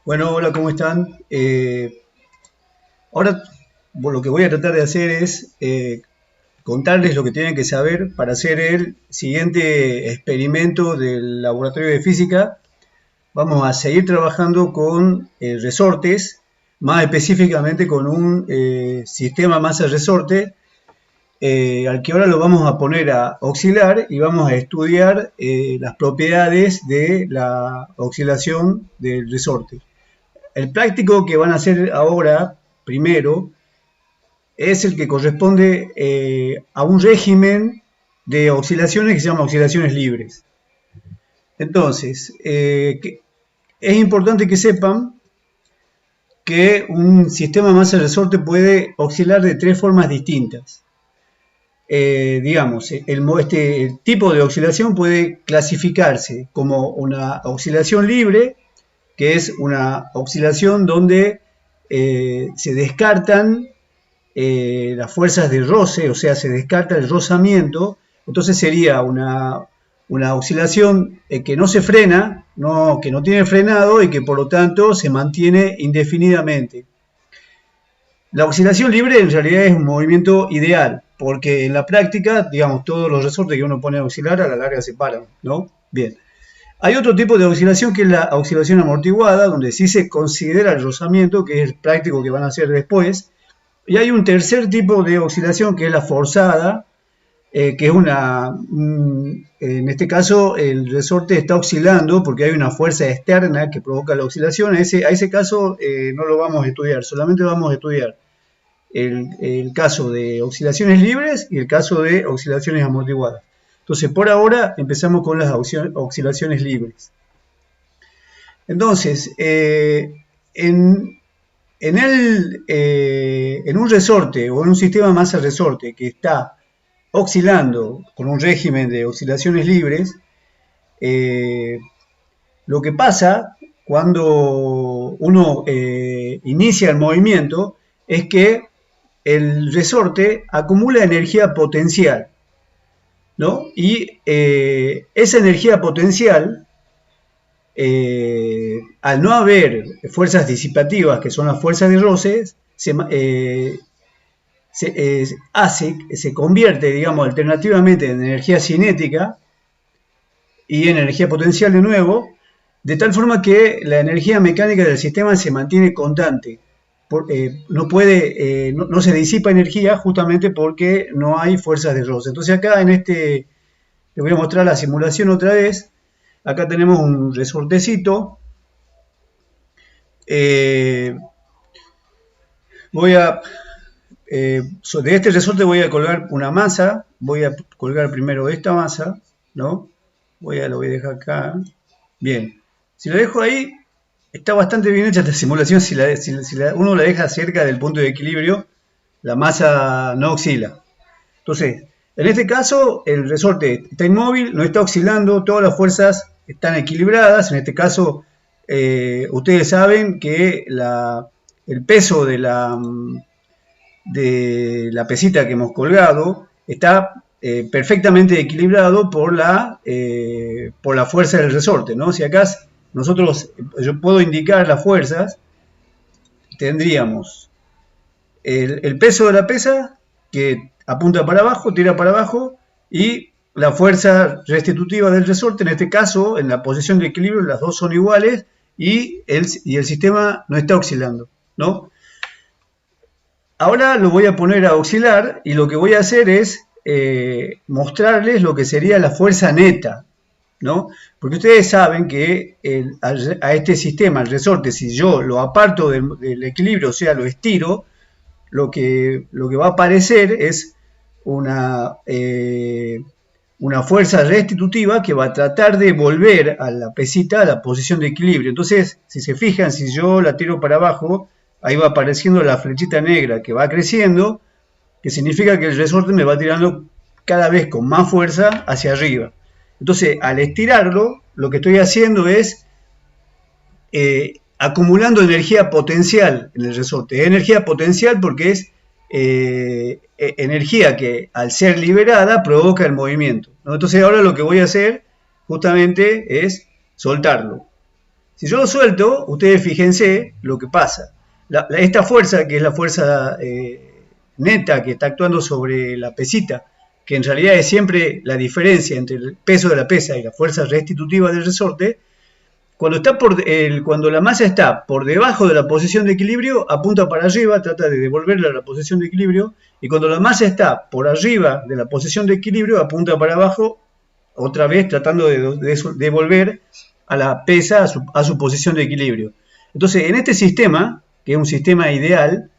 Bueno, hola, ¿cómo están? Ahora lo que voy a tratar de hacer es contarles lo que tienen que saber para hacer el siguiente experimento del laboratorio de física. Vamos a seguir trabajando con resortes, más específicamente con un sistema masa-resorte, al que ahora lo vamos a poner a oscilar y vamos a estudiar las propiedades de la oscilación del resorte. El práctico que van a hacer ahora, primero, es el que corresponde a un régimen de oscilaciones que se llama oscilaciones libres. Entonces, es importante que sepan que un sistema masa-resorte puede oscilar de tres formas distintas. Digamos, este tipo de oscilación puede clasificarse como una oscilación libre, que es una oscilación donde se descartan las fuerzas de roce, o sea, se descarta el rozamiento. Entonces sería una oscilación que no se frena, que no tiene frenado y que por lo tanto se mantiene indefinidamente. La oscilación libre en realidad es un movimiento ideal, porque en la práctica, digamos, todos los resortes que uno pone a oscilar a la larga se paran, ¿no? Bien. Hay otro tipo de oscilación que es la oscilación amortiguada, donde sí se considera el rozamiento, que es el práctico que van a hacer después. Y hay un tercer tipo de oscilación que es la forzada, que es en este caso el resorte está oscilando porque hay una fuerza externa que provoca la oscilación. A ese caso no lo vamos a estudiar, solamente vamos a estudiar el caso de oscilaciones libres y el caso de oscilaciones amortiguadas. Entonces, por ahora empezamos con las oscilaciones libres. Entonces, en un resorte o en un sistema masa-resorte que está oscilando con un régimen de oscilaciones libres, lo que pasa cuando uno inicia el movimiento es que el resorte acumula energía potencial, ¿no? Y esa energía potencial, al no haber fuerzas disipativas, que son las fuerzas de roces, se convierte, digamos, alternativamente en energía cinética y en energía potencial de nuevo, de tal forma que la energía mecánica del sistema se mantiene constante. No se disipa energía justamente porque no hay fuerzas de roce. Entonces acá les voy a mostrar la simulación otra vez. Acá tenemos un resortecito. Eh, voy a de este resorte voy a colgar una masa, voy a colgar primero esta masa, ¿no? Lo voy a dejar acá. Bien, si lo dejo ahí, está bastante bien hecha esta simulación. Si uno la deja cerca del punto de equilibrio, la masa no oscila. Entonces, en este caso, el resorte está inmóvil, no está oscilando, todas las fuerzas están equilibradas. En este caso, ustedes saben que el peso de la pesita que hemos colgado está perfectamente equilibrado por la fuerza del resorte, ¿no? Si acá yo puedo indicar las fuerzas, tendríamos el peso de la pesa que apunta para abajo, tira para abajo, y la fuerza restitutiva del resorte, en este caso, en la posición de equilibrio, las dos son iguales y el sistema no está oscilando, ¿no? Ahora lo voy a poner a oscilar y lo que voy a hacer es mostrarles lo que sería la fuerza neta, ¿no? Porque ustedes saben que a este sistema, el resorte, si yo lo aparto del equilibrio, o sea, lo estiro, lo que va a aparecer es una fuerza restitutiva que va a tratar de volver a la pesita a la posición de equilibrio. Entonces, si se fijan, si yo la tiro para abajo, ahí va apareciendo la flechita negra que va creciendo, que significa que el resorte me va tirando cada vez con más fuerza hacia arriba. Entonces, al estirarlo, lo que estoy haciendo es acumulando energía potencial en el resorte. Es energía potencial porque es energía que al ser liberada provoca el movimiento, ¿no? Entonces ahora lo que voy a hacer justamente es soltarlo. Si yo lo suelto, ustedes fíjense lo que pasa. Esta fuerza, que es la fuerza neta que está actuando sobre la pesita, que en realidad es siempre la diferencia entre el peso de la pesa y la fuerza restitutiva del resorte, cuando la masa está por debajo de la posición de equilibrio, apunta para arriba, trata de devolverla a la posición de equilibrio, y cuando la masa está por arriba de la posición de equilibrio, apunta para abajo, otra vez tratando de volver a la pesa a su posición de equilibrio. Entonces, en este sistema, que es un sistema ideal,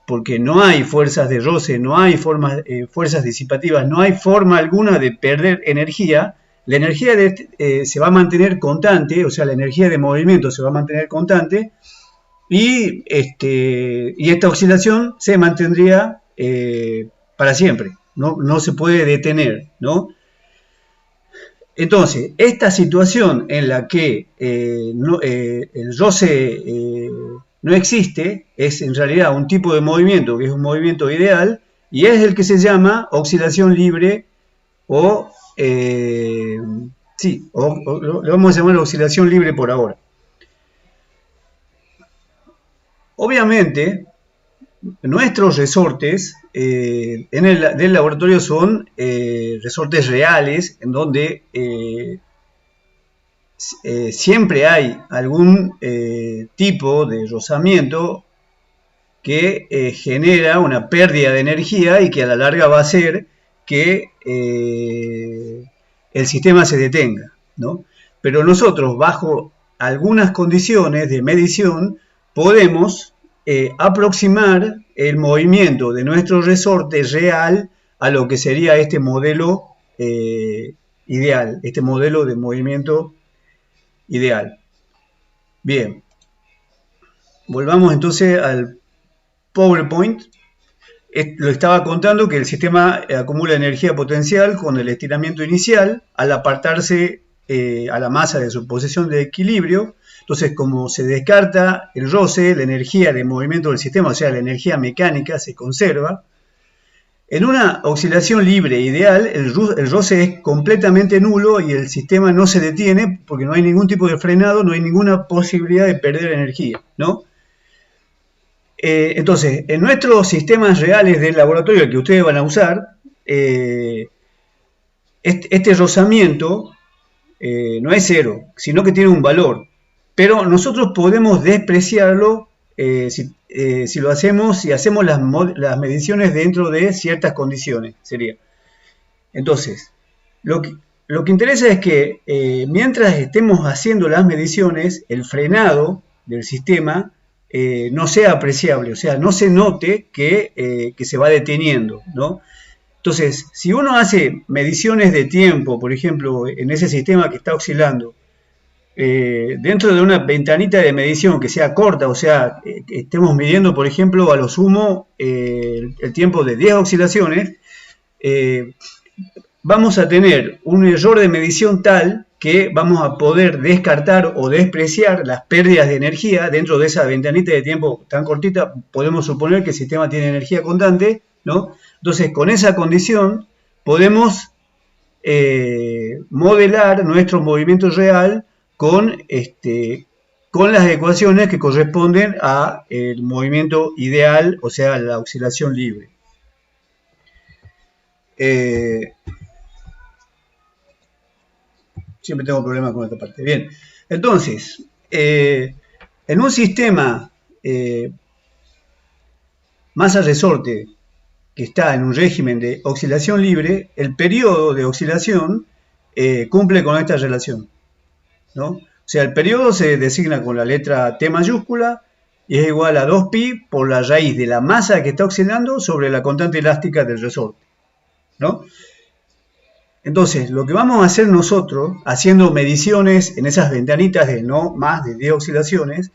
porque no hay fuerzas de roce, no hay fuerzas disipativas, no hay forma alguna de perder energía, la energía se va a mantener constante, o sea, la energía de movimiento se va a mantener constante, y esta oscilación se mantendría para siempre, no se puede detener, ¿no? Entonces, esta situación en la que el roce no existe, es en realidad un tipo de movimiento que es un movimiento ideal, y es el que se llama oscilación libre o le vamos a llamar oscilación libre por ahora. Obviamente, nuestros resortes del laboratorio son resortes reales, en donde siempre hay algún tipo de rozamiento que genera una pérdida de energía y que a la larga va a hacer que el sistema se detenga, ¿no? Pero nosotros, bajo algunas condiciones de medición, podemos aproximar el movimiento de nuestro resorte real a lo que sería este modelo ideal, este modelo de movimiento ideal. Bien, volvamos entonces al PowerPoint. Lo estaba contando que el sistema acumula energía potencial con el estiramiento inicial al apartarse a la masa de su posición de equilibrio. Entonces, como se descarta el roce, la energía de movimiento del sistema, o sea, la energía mecánica, se conserva. En una oscilación libre ideal, el roce es completamente nulo y el sistema no se detiene porque no hay ningún tipo de frenado, no hay ninguna posibilidad de perder energía, ¿no? Entonces, en nuestros sistemas reales del laboratorio que ustedes van a usar, este rozamiento no es cero, sino que tiene un valor. Pero nosotros podemos despreciarlo si lo hacemos, si hacemos las mediciones dentro de ciertas condiciones, sería. Entonces, lo que interesa es que mientras estemos haciendo las mediciones, el frenado del sistema no sea apreciable, o sea, no se note que se va deteniendo, ¿no? Entonces, si uno hace mediciones de tiempo, por ejemplo, en ese sistema que está oscilando, dentro de una ventanita de medición que sea corta, o sea, estemos midiendo, por ejemplo, a lo sumo el tiempo de 10 oscilaciones, vamos a tener un error de medición tal que vamos a poder descartar o despreciar las pérdidas de energía dentro de esa ventanita de tiempo tan cortita. Podemos suponer que el sistema tiene energía constante, ¿no? Entonces, con esa condición podemos modelar nuestro movimiento real con las ecuaciones que corresponden al movimiento ideal, o sea, la oscilación libre. Siempre tengo problemas con esta parte. Bien, entonces, en un sistema masa-resorte que está en un régimen de oscilación libre, el periodo de oscilación cumple con esta relación, ¿no? O sea, el periodo se designa con la letra T mayúscula y es igual a 2pi por la raíz de la masa que está oscilando sobre la constante elástica del resorte, ¿no? Entonces, lo que vamos a hacer nosotros, haciendo mediciones en esas ventanitas de no más de 10 oscilaciones,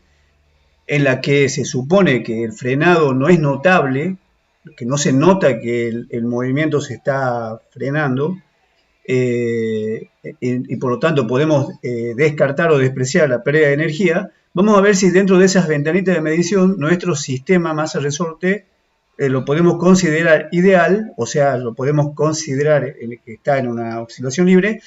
en la que se supone que el frenado no es notable, que no se nota que el movimiento se está frenando, y por lo tanto podemos descartar o despreciar la pérdida de energía, vamos a ver si dentro de esas ventanitas de medición nuestro sistema masa-resorte lo podemos considerar ideal, o sea, lo podemos considerar que está en una oscilación libre,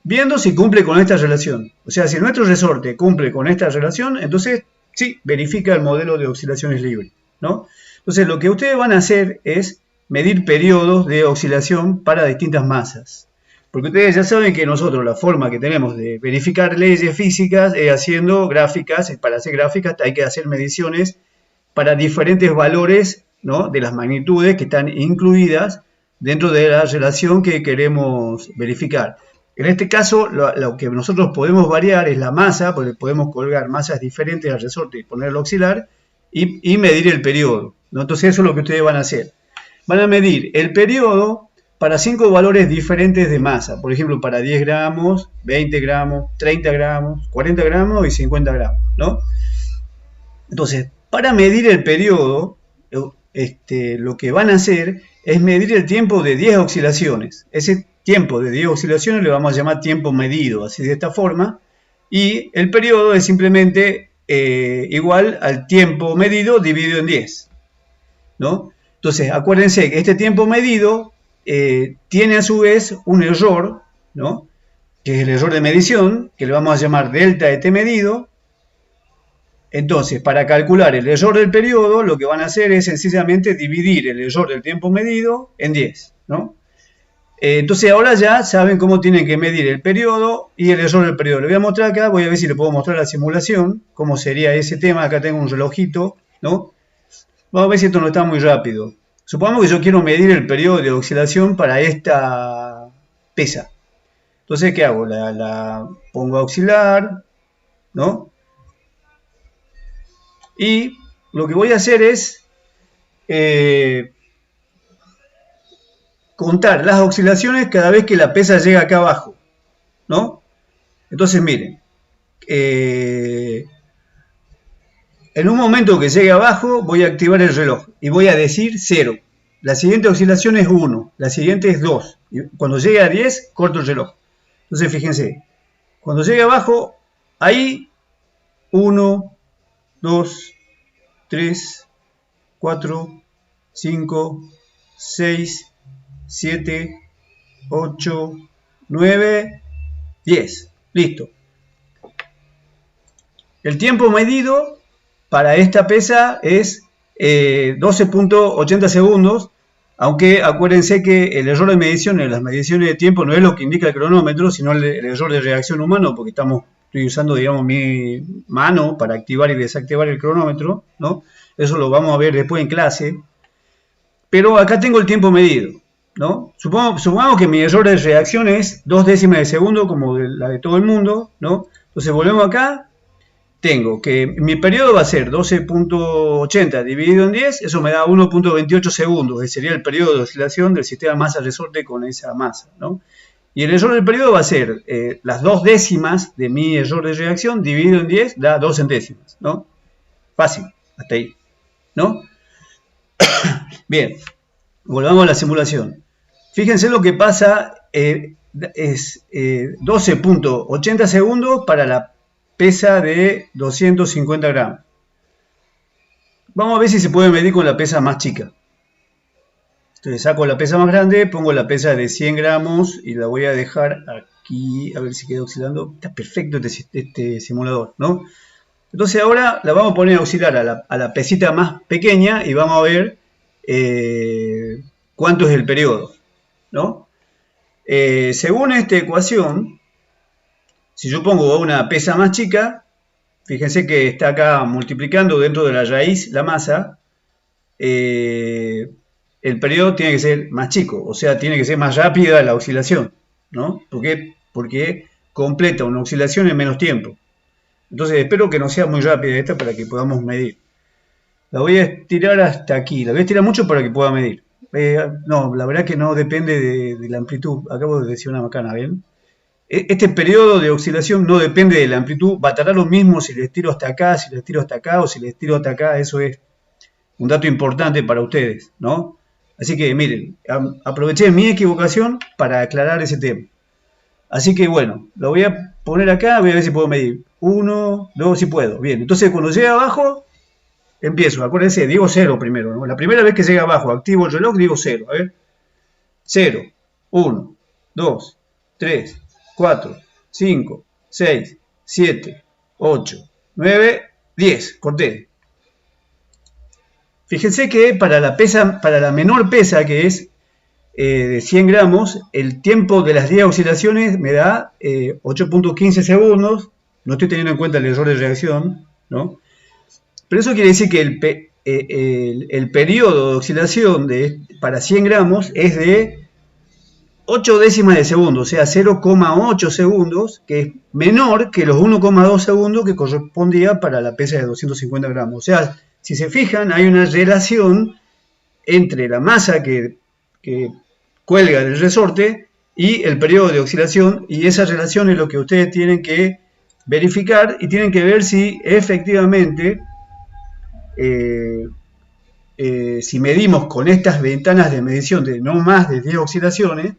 viendo si cumple con esta relación. O sea, si nuestro resorte cumple con esta relación, entonces sí, verifica el modelo de oscilaciones libres, ¿no? Entonces, lo que ustedes van a hacer es medir periodos de oscilación para distintas masas. Porque ustedes ya saben que nosotros la forma que tenemos de verificar leyes físicas es haciendo gráficas. Para hacer gráficas hay que hacer mediciones para diferentes valores, ¿no?, de las magnitudes que están incluidas dentro de la relación que queremos verificar. En este caso, lo que nosotros podemos variar es la masa, porque podemos colgar masas diferentes al resorte y ponerlo oscilar, y medir el periodo, ¿no? Entonces eso es lo que ustedes van a hacer. Van a medir el periodo para 5 valores diferentes de masa. Por ejemplo, para 10 gramos, 20 gramos, 30 gramos, 40 gramos y 50 gramos, ¿no? Entonces, para medir el periodo, lo que van a hacer es medir el tiempo de 10 oscilaciones. Ese tiempo de 10 oscilaciones le vamos a llamar tiempo medido, así de esta forma. Y el periodo es simplemente igual al tiempo medido dividido en 10, ¿no? Entonces, acuérdense que este tiempo medido tiene a su vez un error, ¿no?, que es el error de medición, que le vamos a llamar delta de t medido. Entonces, para calcular el error del periodo, lo que van a hacer es sencillamente dividir el error del tiempo medido en 10, ¿no? Entonces, ahora ya saben cómo tienen que medir el periodo y el error del periodo. Le voy a mostrar acá, voy a ver si le puedo mostrar la simulación, cómo sería ese tema. Acá tengo un relojito, ¿no? Vamos a ver si esto no está muy rápido. Supongamos que yo quiero medir el periodo de oscilación para esta pesa. Entonces, ¿qué hago? La pongo a oscilar, ¿no? Y lo que voy a hacer es contar las oscilaciones cada vez que la pesa llega acá abajo, ¿no? Entonces, miren, en un momento que llegue abajo voy a activar el reloj y voy a decir 0. La siguiente oscilación es 1, la siguiente es 2. Y cuando llegue a 10, corto el reloj. Entonces, fíjense, cuando llegue abajo, ahí 1, 2, 3, 4, 5, 6, 7, 8, 9, 10. Listo. El tiempo medido para esta pesa es 12.80 segundos, aunque acuérdense que el error de medición en las mediciones de tiempo no es lo que indica el cronómetro, sino el error de reacción humano, porque estoy usando, digamos, mi mano para activar y desactivar el cronómetro, ¿no? Eso lo vamos a ver después en clase. Pero acá tengo el tiempo medido, ¿no? Supongamos que mi error de reacción es 2 décimas de segundo, como la de todo el mundo, ¿no? Entonces volvemos acá. Tengo que mi periodo va a ser 12.80 dividido en 10, eso me da 1.28 segundos, que sería el periodo de oscilación del sistema masa-resorte con esa masa, ¿no? Y el error del periodo va a ser las 2 décimas de mi error de reacción dividido en 10, da 2 centésimas, ¿no? Fácil, hasta ahí, ¿no? Bien, volvamos a la simulación. Fíjense lo que pasa, es 12.80 segundos para la pesa de 250 gramos. Vamos a ver si se puede medir con la pesa más chica. Entonces saco la pesa más grande, pongo la pesa de 100 gramos y la voy a dejar aquí, a ver si queda oscilando. Está perfecto este simulador, ¿no? Entonces ahora la vamos a poner a oscilar a la pesita más pequeña y vamos a ver cuánto es el periodo, ¿no? Según esta ecuación, si yo pongo una pesa más chica, fíjense que está acá multiplicando dentro de la raíz la masa, el periodo tiene que ser más chico, o sea, tiene que ser más rápida la oscilación, ¿no? ¿Por qué? Porque completa una oscilación en menos tiempo. Entonces espero que no sea muy rápida esta para que podamos medir. La voy a estirar hasta aquí, la voy a estirar mucho para que pueda medir. No, la verdad que no depende de la amplitud, acabo de decir una macana, ¿ven? Este periodo de oscilación no depende de la amplitud, va a tardar lo mismo si le estiro hasta acá, si le estiro hasta acá o si le estiro hasta acá. Eso es un dato importante para ustedes, ¿no? Así que miren, aproveché mi equivocación para aclarar ese tema. Así que bueno, lo voy a poner acá, voy a ver si puedo medir. 1, 2, si puedo. Bien, entonces cuando llegue abajo, empiezo. Acuérdense, digo 0 primero, ¿no? La primera vez que llegue abajo, activo el reloj, digo 0. A ver. 0, 1, 2, 3, 4, 5, 6, 7, 8, 9, 10. Corté. Fíjense que para la menor pesa, que es de 100 gramos, el tiempo de las 10 oscilaciones me da 8.15 segundos. No estoy teniendo en cuenta el error de reacción, ¿no? Pero eso quiere decir que el periodo de oscilación para 100 gramos es de 8 décimas de segundo, o sea, 0,8 segundos, que es menor que los 1,2 segundos que correspondía para la pesa de 250 gramos. O sea, si se fijan, hay una relación entre la masa que cuelga del resorte y el periodo de oscilación, y esa relación es lo que ustedes tienen que verificar y tienen que ver si efectivamente, si medimos con estas ventanas de medición de no más de 10 oscilaciones,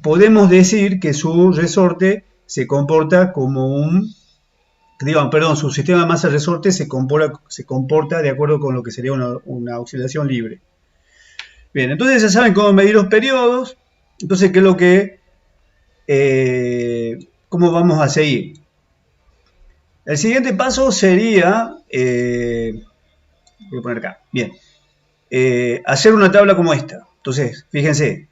podemos decir que su resorte se comporta como su sistema de masa resorte se comporta de acuerdo con lo que sería una oscilación libre. Bien, entonces ya saben cómo medir los periodos. Entonces, ¿qué es lo que cómo vamos a seguir? El siguiente paso sería, voy a poner acá, bien, hacer una tabla como esta. Entonces, fíjense,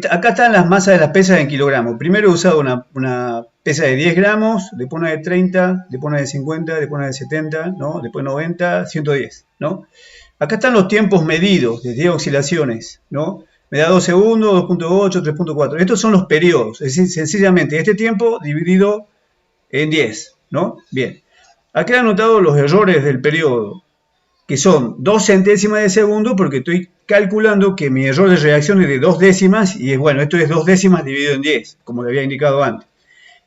acá están las masas de las pesas en kilogramos. Primero he usado una pesa de 10 gramos, después una de 30, después una de 50, después una de 70, ¿no? Después 90, 110, ¿no? Acá están los tiempos medidos de 10 oscilaciones, ¿no? Me da 2 segundos, 2.8, 3.4. Estos son los periodos, es decir, sencillamente este tiempo dividido en 10, ¿no? Bien. Acá he anotado los errores del periodo, que son 2 centésimas de segundo, porque estoy calculando que mi error de reacción es de 2 décimas, y bueno, esto es 2 décimas dividido en 10, como le había indicado antes.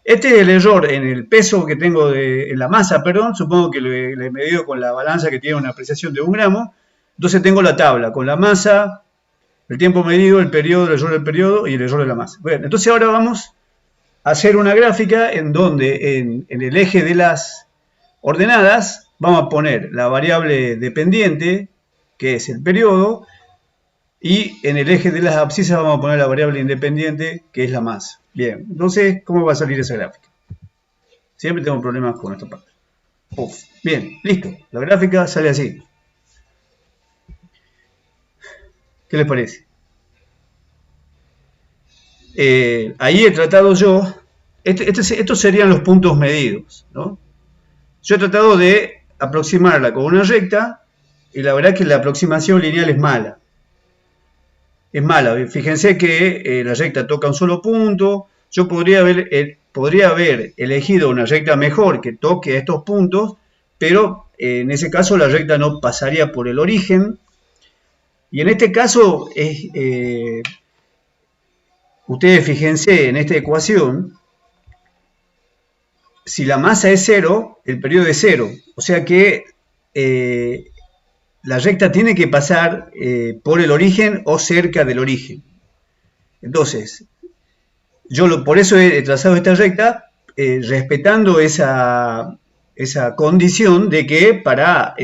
Este es el error en el peso que tengo en la masa, perdón, supongo que lo he medido con la balanza que tiene una apreciación de 1 gramo. Entonces tengo la tabla con la masa, el tiempo medido, el periodo, el error del periodo y el error de la masa. Bueno, entonces ahora vamos a hacer una gráfica en donde en el eje de las ordenadas vamos a poner la variable dependiente, que es el periodo, y en el eje de las abscisas vamos a poner la variable independiente, que es la masa. Bien, entonces, ¿cómo va a salir esa gráfica? Siempre tengo problemas con esta parte. Bien, listo. La gráfica sale así. ¿Qué les parece? Ahí he tratado yo, estos serían los puntos medidos, ¿no? Yo he tratado de aproximarla con una recta, y la verdad es que la aproximación lineal es mala. Es mala. Fíjense que la recta toca un solo punto. Yo podría haber elegido una recta mejor que toque a estos puntos, pero en ese caso la recta no pasaría por el origen. Y en este caso, ustedes fíjense en esta ecuación, si la masa es 0, el periodo es 0. O sea que la recta tiene que pasar por el origen o cerca del origen. Entonces, yo por eso he trazado esta recta, respetando esa condición de que para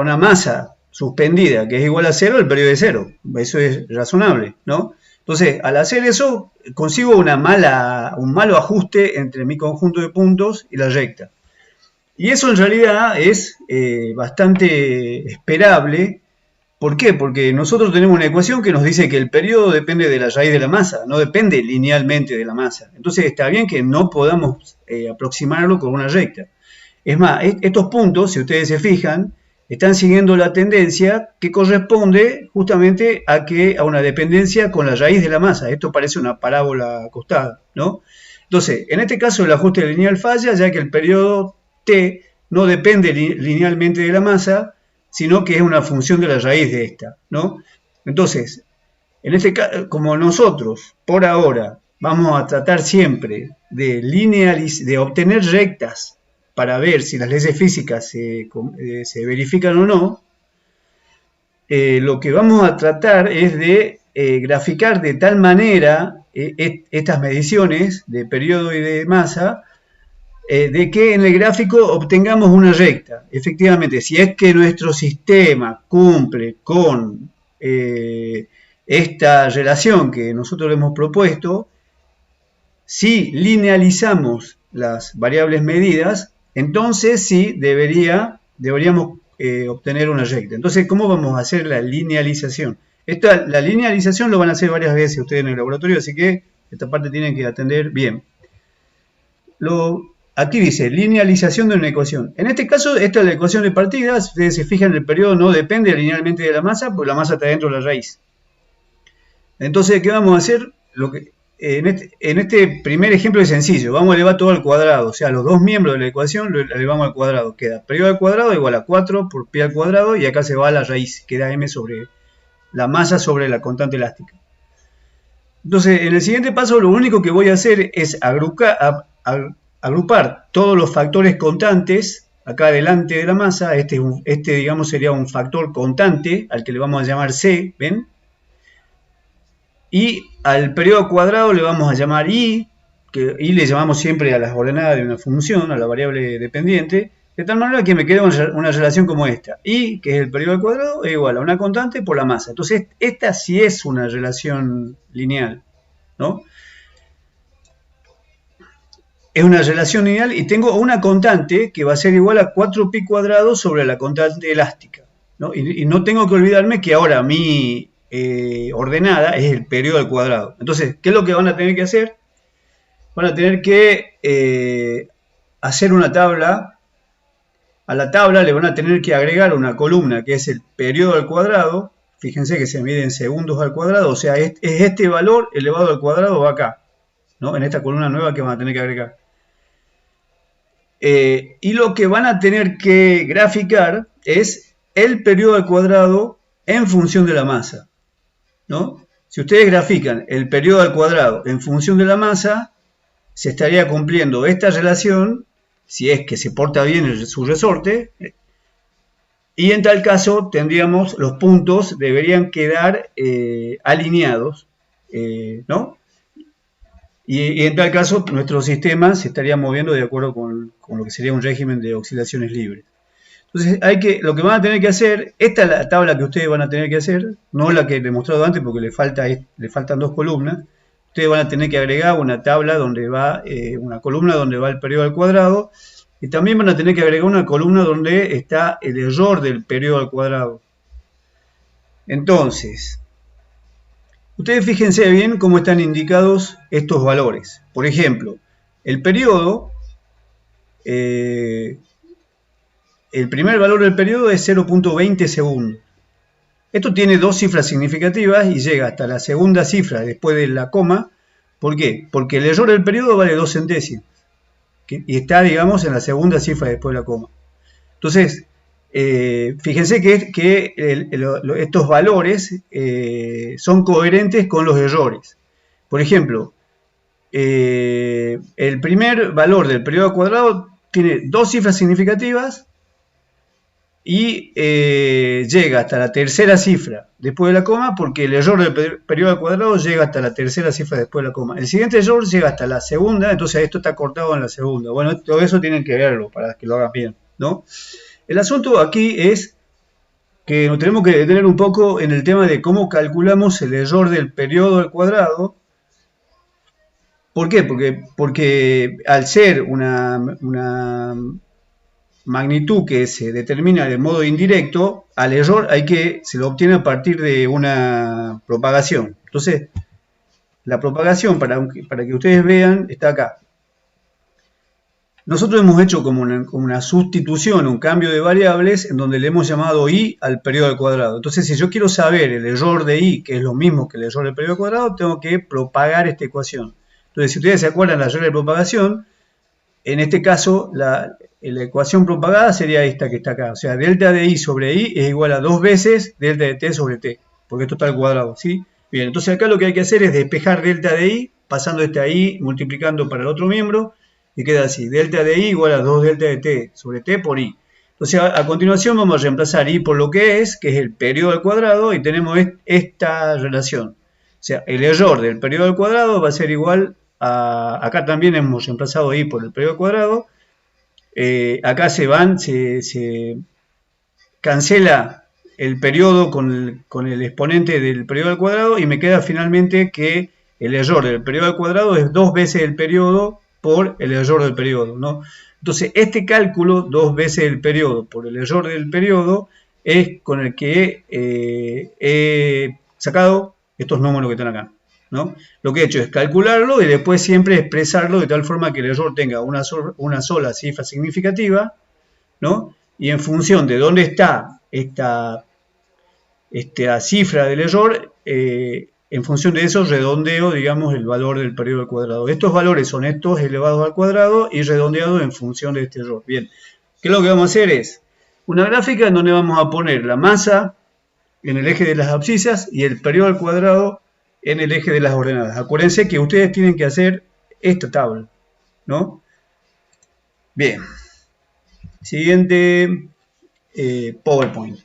una masa suspendida que es igual a 0, el periodo es 0. Eso es razonable, ¿no? Entonces, al hacer eso, consigo un malo ajuste entre mi conjunto de puntos y la recta. Y eso en realidad es bastante esperable. ¿Por qué? Porque nosotros tenemos una ecuación que nos dice que el periodo depende de la raíz de la masa, no depende linealmente de la masa. Entonces está bien que no podamos aproximarlo con una recta. Es más, estos puntos, si ustedes se fijan, están siguiendo la tendencia que corresponde justamente a una dependencia con la raíz de la masa. Esto parece una parábola acostada, ¿no? Entonces, en este caso el ajuste lineal falla, ya que el periodo T no depende linealmente de la masa, sino que es una función de la raíz de esta, ¿no? Entonces, en este caso, como nosotros, por ahora, vamos a tratar siempre de obtener rectas para ver si las leyes físicas se verifican o no, lo que vamos a tratar es de graficar de tal manera estas mediciones de periodo y de masa, de que en el gráfico obtengamos una recta. Efectivamente, si es que nuestro sistema cumple con esta relación que nosotros le hemos propuesto, si linealizamos las variables medidas, entonces sí deberíamos obtener una recta. Entonces, ¿cómo vamos a hacer la linealización? La linealización lo van a hacer varias veces ustedes en el laboratorio, así que esta parte tienen que atender bien. Aquí dice linealización de una ecuación. En este caso, esta es la ecuación de partida. Si ustedes se fijan, el periodo no depende linealmente de la masa, porque la masa está dentro de la raíz. Entonces, ¿qué vamos a hacer? En este primer ejemplo es sencillo. Vamos a elevar todo al cuadrado. O sea, los dos miembros de la ecuación lo elevamos al cuadrado. Queda periodo al cuadrado igual a 4 por pi al cuadrado. Y acá se va a la raíz. Queda m sobre la masa sobre la constante elástica. Entonces, en el siguiente paso, lo único que voy a hacer es agrupar todos los factores constantes acá delante de la masa. Este digamos, sería un factor constante al que le vamos a llamar C, ¿ven? Y al periodo cuadrado le vamos a llamar I, que I le llamamos siempre a las ordenadas de una función, a la variable dependiente, de tal manera que me queda una relación como esta. I, que es el periodo al cuadrado, es igual a una constante por la masa. Entonces, esta sí es una relación lineal, ¿no? Es una relación lineal y tengo una constante que va a ser igual a 4pi cuadrado sobre la constante elástica, ¿no? Y no tengo que olvidarme que ahora mi ordenada es el periodo al cuadrado. Entonces, ¿qué es lo que van a tener que hacer? Van a tener que hacer una tabla. A la tabla le van a tener que agregar una columna que es el periodo al cuadrado. Fíjense que se mide en segundos al cuadrado, o sea, es este valor elevado al cuadrado va acá, ¿no? En esta columna nueva que van a tener que agregar. Y lo que van a tener que graficar es el periodo al cuadrado en función de la masa, ¿no? Si ustedes grafican el periodo al cuadrado en función de la masa, se estaría cumpliendo esta relación, si es que se porta bien su resorte, y en tal caso tendríamos, los puntos deberían quedar alineados, ¿no? Y en tal caso nuestro sistema se estaría moviendo de acuerdo con lo que sería un régimen de oscilaciones libres. Entonces, lo que van a tener que hacer, esta es la tabla que ustedes van a tener que hacer, no la que he mostrado antes porque le faltan dos columnas. Ustedes van a tener que agregar una tabla donde va, una columna donde va el periodo al cuadrado, y también van a tener que agregar una columna donde está el error del periodo al cuadrado. Entonces, ustedes fíjense bien cómo están indicados estos valores. Por ejemplo, el periodo... el primer valor del periodo es 0.20 segundos. Esto tiene dos cifras significativas y llega hasta la segunda cifra después de la coma. ¿Por qué? Porque el error del periodo vale 2 centésimos. Y está, digamos, en la segunda cifra después de la coma. Entonces, fíjense que estos valores son coherentes con los errores. Por ejemplo, el primer valor del periodo cuadrado tiene dos cifras significativas y llega hasta la tercera cifra después de la coma, porque el error del periodo al cuadrado llega hasta la tercera cifra después de la coma. El siguiente error llega hasta la segunda, entonces esto está cortado en la segunda. Bueno, todo eso tienen que verlo para que lo hagan bien, ¿no? El asunto aquí es que nos tenemos que detener un poco en el tema de cómo calculamos el error del periodo al cuadrado. ¿Por qué? Porque al ser una magnitud que se determina de modo indirecto, al error se lo obtiene a partir de una propagación. Entonces, la propagación, para que ustedes vean, está acá. Nosotros hemos hecho como una sustitución, un cambio de variables, en donde le hemos llamado i al periodo al cuadrado. Entonces, si yo quiero saber el error de i, que es lo mismo que el error del periodo al cuadrado, tengo que propagar esta ecuación. Entonces, si ustedes se acuerdan la regla de propagación, en este caso, la ecuación propagada sería esta que está acá. O sea, delta de i sobre i es igual a 2 veces delta de t sobre t, porque esto está al cuadrado, ¿sí? Bien, entonces acá lo que hay que hacer es despejar delta de i, pasando esta i, multiplicando para el otro miembro, y queda así, delta de i igual a 2 delta de t sobre t por i. Entonces, a continuación vamos a reemplazar i por lo que es el periodo al cuadrado, y tenemos esta relación. O sea, el error del periodo al cuadrado va a ser igual a... Acá también hemos reemplazado i por el periodo al cuadrado. Acá se cancela el periodo con el exponente del periodo al cuadrado y me queda finalmente que el error del periodo al cuadrado es 2 veces el periodo por el error del periodo, ¿no? Entonces, este cálculo, 2 veces el periodo por el error del periodo, es con el que he sacado estos números que están acá, ¿no? Lo que he hecho es calcularlo y después siempre expresarlo de tal forma que el error tenga una sola cifra significativa, ¿no? Y en función de dónde está esta cifra del error, en función de eso redondeo, digamos, el valor del periodo al cuadrado. Estos valores son estos elevados al cuadrado y redondeados en función de este error. Bien, ¿qué es lo que vamos a hacer? Es una gráfica en donde vamos a poner la masa en el eje de las abscisas y el periodo al cuadrado en el eje de las ordenadas. Acuérdense que ustedes tienen que hacer esta tabla, ¿no? Bien. Siguiente PowerPoint.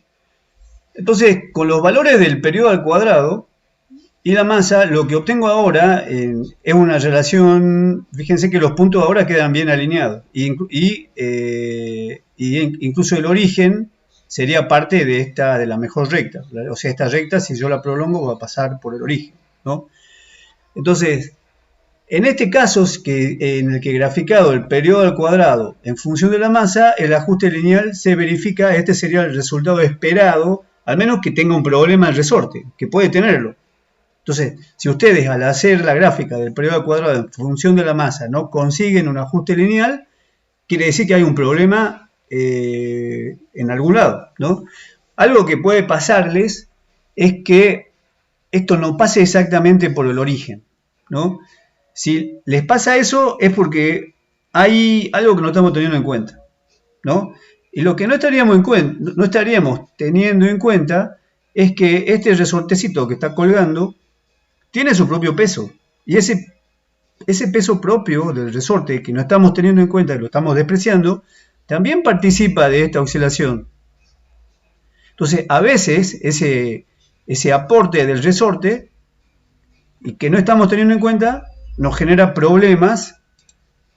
Entonces, con los valores del periodo al cuadrado y la masa, lo que obtengo ahora es una relación. Fíjense que los puntos ahora quedan bien alineados. Y incluso el origen sería parte de la mejor recta. O sea, esta recta, si yo la prolongo, va a pasar por el origen, ¿no? Entonces, en este caso, en el que he graficado el periodo al cuadrado en función de la masa, el ajuste lineal se verifica. Este sería el resultado esperado, al menos que tenga un problema el resorte, que puede tenerlo. Entonces, si ustedes al hacer la gráfica del periodo al cuadrado en función de la masa no consiguen un ajuste lineal, quiere decir que hay un problema en algún lado, ¿no? Algo que puede pasarles es que esto no pase exactamente por el origen, ¿no? Si les pasa eso es porque hay algo que no estamos teniendo en cuenta, ¿no? Y lo que no estaríamos teniendo en cuenta es que este resortecito que está colgando tiene su propio peso. Y ese peso propio del resorte que no estamos teniendo en cuenta y lo estamos despreciando, también participa de esta oscilación. Entonces, a veces ese aporte del resorte y que no estamos teniendo en cuenta nos genera problemas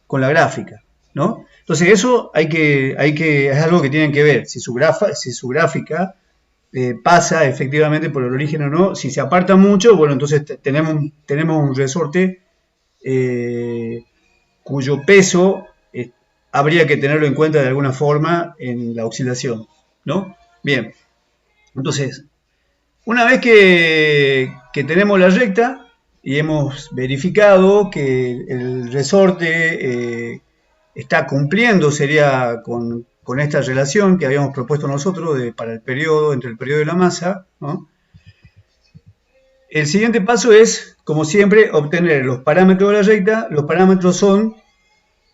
con la gráfica, ¿no? Entonces eso es algo que tienen que ver, si su gráfica pasa efectivamente por el origen o no. Si se aparta mucho, bueno, entonces tenemos un resorte cuyo peso habría que tenerlo en cuenta de alguna forma en la oscilación, ¿no? Bien, entonces, una vez que tenemos la recta y hemos verificado que el resorte está cumpliendo, sería con esta relación que habíamos propuesto nosotros para el periodo, entre el periodo y la masa, ¿no? El siguiente paso es, como siempre, obtener los parámetros de la recta. Los parámetros son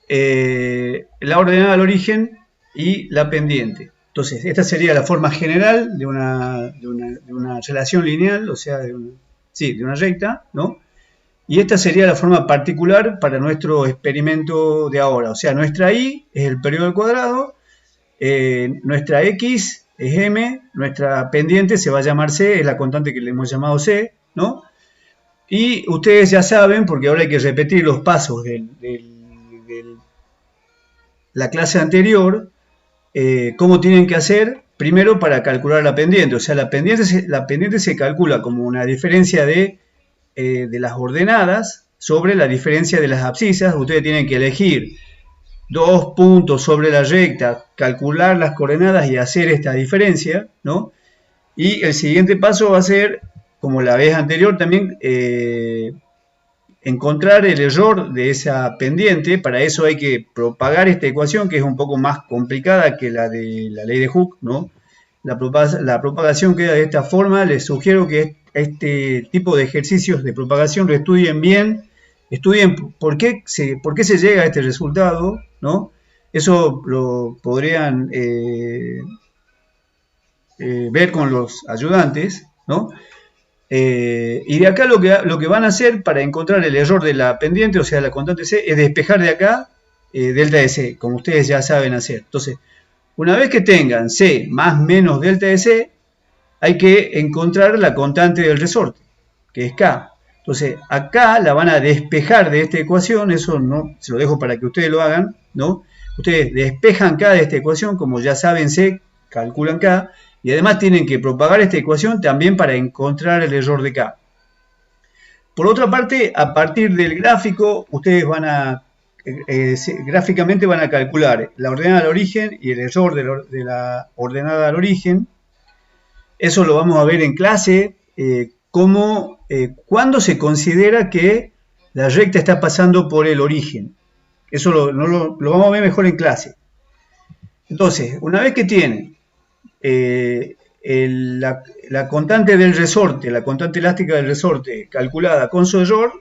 la ordenada al origen y la pendiente. Entonces, esta sería la forma general de una relación lineal, o sea, de una recta, ¿no? Y esta sería la forma particular para nuestro experimento de ahora. O sea, nuestra y es el periodo al cuadrado, nuestra x es m, nuestra pendiente se va a llamar c, es la constante que le hemos llamado c, ¿no? Y ustedes ya saben, porque ahora hay que repetir los pasos de la clase anterior, cómo tienen que hacer primero para calcular la pendiente. O sea, la pendiente se calcula como una diferencia de las ordenadas sobre la diferencia de las abscisas. Ustedes tienen que elegir 2 puntos sobre la recta, calcular las coordenadas y hacer esta diferencia, ¿no? Y el siguiente paso va a ser, como la vez anterior también, encontrar el error de esa pendiente. Para eso hay que propagar esta ecuación, que es un poco más complicada que la de la ley de Hooke, ¿no? La propagación queda de esta forma. Les sugiero que este tipo de ejercicios de propagación lo estudien bien, estudien por qué se llega a este resultado, ¿no? Eso lo podrían ver con los ayudantes, ¿no? Y de acá lo que van a hacer para encontrar el error de la pendiente, o sea, la constante c, es despejar de acá delta de c, como ustedes ya saben hacer. Entonces, una vez que tengan c más menos delta de c, hay que encontrar la constante del resorte, que es k. Entonces, acá la van a despejar de esta ecuación. Eso no se lo dejo para que ustedes lo hagan, ¿no? Ustedes despejan k de esta ecuación, como ya saben c, calculan k, Y además tienen que propagar esta ecuación también para encontrar el error de K. Por otra parte, a partir del gráfico, ustedes van a, gráficamente van a calcular la ordenada al origen y el error de la ordenada al origen. Eso lo vamos a ver en clase, cuándo se considera que la recta está pasando por el origen. Eso lo vamos a ver mejor en clase. Entonces, una vez que tienen la constante del resorte, la constante elástica del resorte calculada con su error,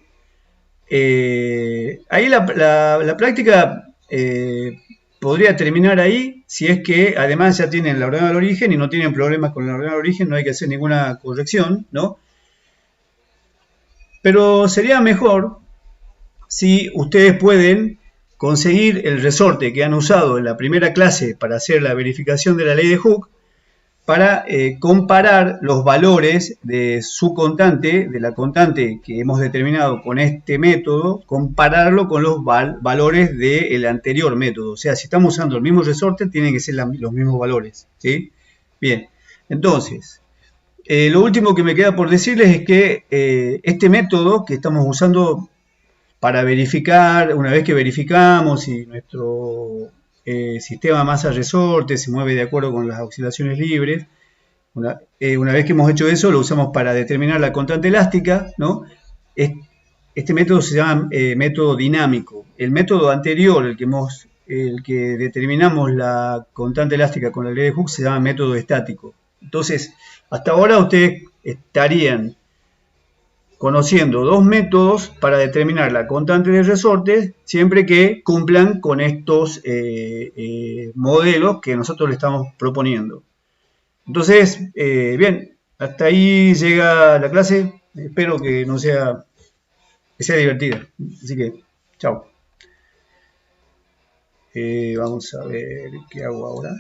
ahí la práctica podría terminar ahí si es que además ya tienen la ordenada del origen y no tienen problemas con la ordenada del origen, no hay que hacer ninguna corrección, ¿no? Pero sería mejor si ustedes pueden conseguir el resorte que han usado en la primera clase para hacer la verificación de la ley de Hooke, para comparar los valores de su constante, de la constante que hemos determinado con este método, compararlo con los valores del anterior método. O sea, si estamos usando el mismo resorte, tienen que ser los mismos valores, ¿sí? Bien, entonces, lo último que me queda por decirles es que este método que estamos usando para verificar, una vez que verificamos si nuestro sistema masa-resorte se mueve de acuerdo con las oscilaciones libres, una vez que hemos hecho eso, lo usamos para determinar la constante elástica, ¿no? Este método se llama método dinámico. El método anterior, el que determinamos la constante elástica con la ley de Hooke, se llama método estático. Entonces, hasta ahora ustedes estarían conociendo dos métodos para determinar la constante de resorte, siempre que cumplan con estos modelos que nosotros le estamos proponiendo. Entonces, bien, hasta ahí llega la clase. Espero que sea divertida. Así que, chao. Vamos a ver qué hago ahora.